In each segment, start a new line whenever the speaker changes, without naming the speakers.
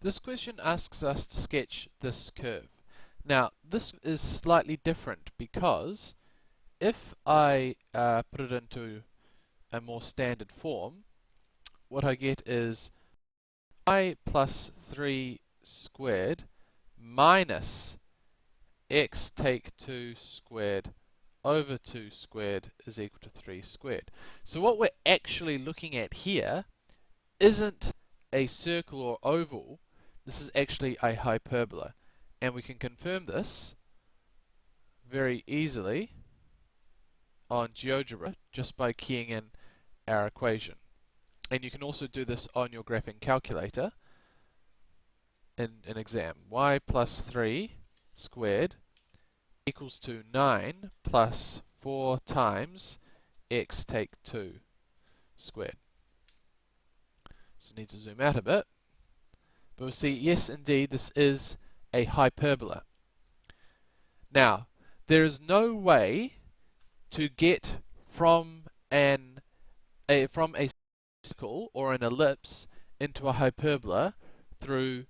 This question asks us to sketch this curve. Now, this is slightly different because if I put it into a more standard form, what I get is y plus 3 squared minus x take 2 squared over 2 squared is equal to 3 squared. So what we're actually looking at here isn't a circle or oval, this is actually a hyperbola. And we can confirm this very easily on GeoGebra just by keying in our equation. And you can also do this on your graphing calculator in an exam. Y plus 3 squared equals to 9 plus 4 times x take 2 squared. So need to zoom out a bit. But we'll see, yes indeed, this is a hyperbola. Now, there is no way to get from a circle or an ellipse into a hyperbola through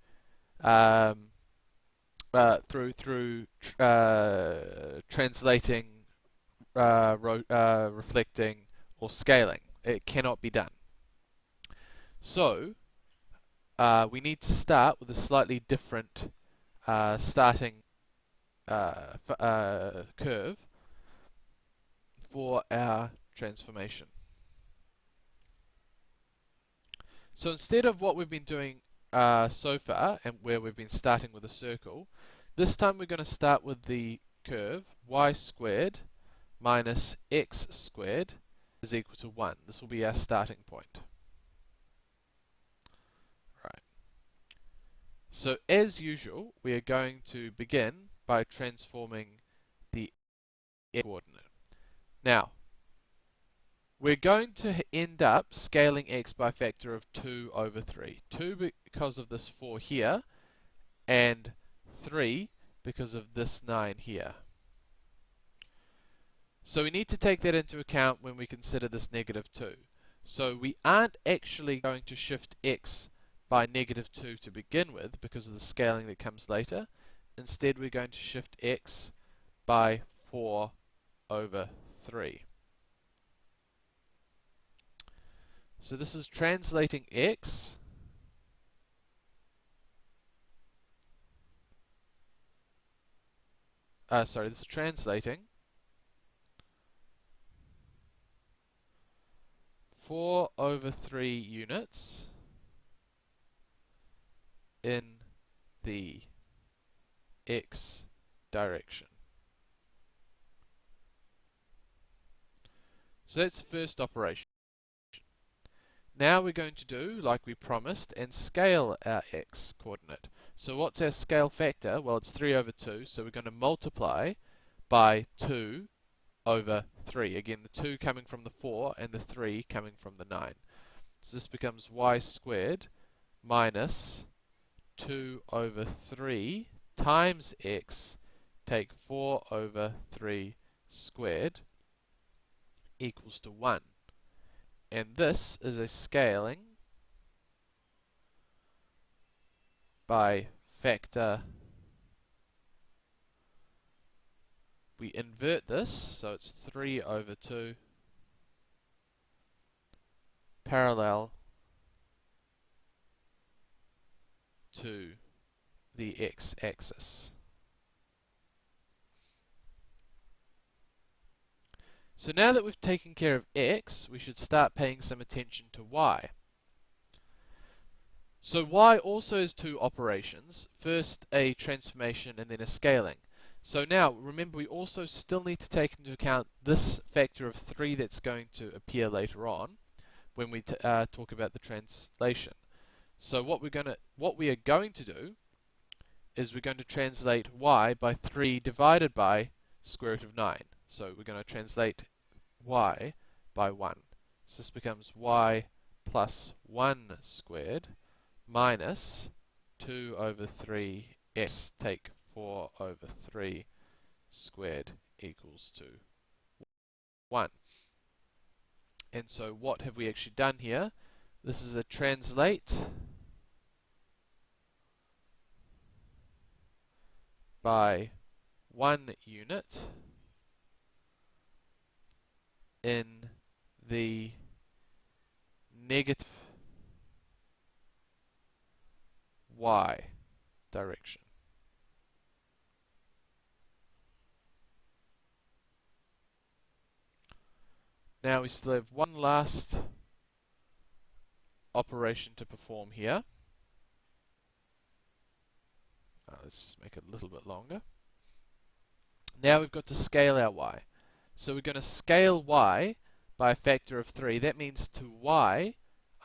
translating, reflecting, or scaling. It cannot be done. So we need to start with a slightly different starting curve for our transformation. So instead of what we've been doing so far, and where we've been starting with a circle, this time we're going to start with the curve y squared minus x squared is equal to 1. This will be our starting point. Right. So as usual, we are going to begin by transforming the x coordinate. Now, we're going to end up scaling x by a factor of 2 over 3. 2 because of this 4 here, and 3 because of this 9 here. So we need to take that into account when we consider this negative 2. So we aren't actually going to shift x by negative 2 to begin with because of the scaling that comes later. Instead, we're going to shift x by 4 over 3. So this is translating x this is translating 4 over 3 units in the x direction. So that's the first operation. Now we're going to do like we promised and scale our x coordinate. So what's our scale factor? Well, it's 3 over 2, so we're going to multiply by 2 over 3. Again, the 2 coming from the 4 and the 3 coming from the 9. So this becomes y squared minus 2 over 3 times x, take 4 over 3 squared, equals to 1. And this is a scaling by factor. We invert this, so it's 3 over 2 parallel to the x-axis. So now that we've taken care of x, we should start paying some attention to y. So y also has two operations, first a transformation and then a scaling. So now, remember, we also still need to take into account this factor of 3 that's going to appear later on when we talk about the translation. So what we are going to do is we're going to translate y by 3 divided by square root of 9. So we're going to translate y by 1. So this becomes y plus 1 squared minus 2 over 3 x take 4 over 3 squared equals to 1. And so what have we actually done here? This is a translate by 1 unit in the negative y direction. Now we still have one last operation to perform here. Let's just make it a little bit longer. Now we've got to scale our y. So we're going to scale y by a factor of 3. That means to y,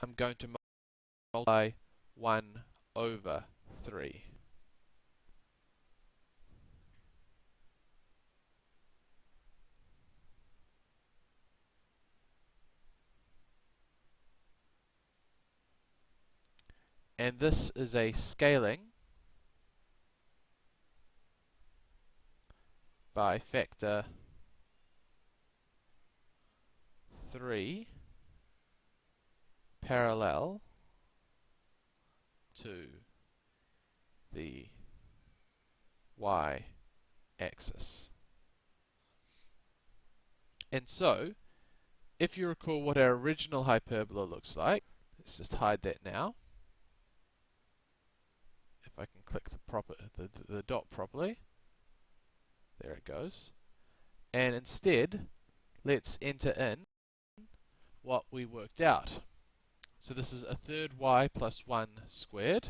I'm going to multiply 1 over 3. And this is a scaling by factor 3 parallel to the y-axis. And so, if you recall what our original hyperbola looks like, let's just hide that now. If I can click the dot properly, there it goes. And instead, let's enter in what we worked out. So this is a third y plus 1 squared.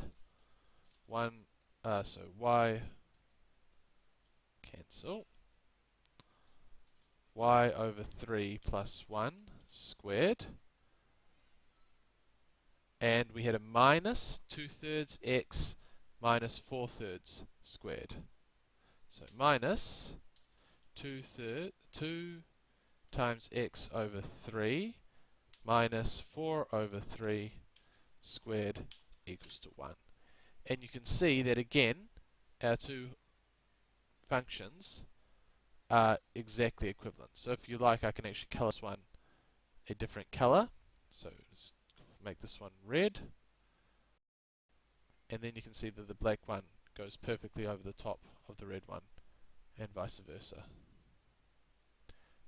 So y cancel. Y over 3 plus 1 squared. And we had a minus 2/3 x minus 4/3 squared. So minus 2 times x over 3 minus 4 over 3 squared equals to 1. And you can see that again, our two functions are exactly equivalent. So if you like, I can actually color this one a different color. So just make this one red. And then you can see that the black one goes perfectly over the top of the red one, and vice versa.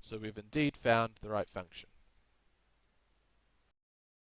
So we've indeed found the right function.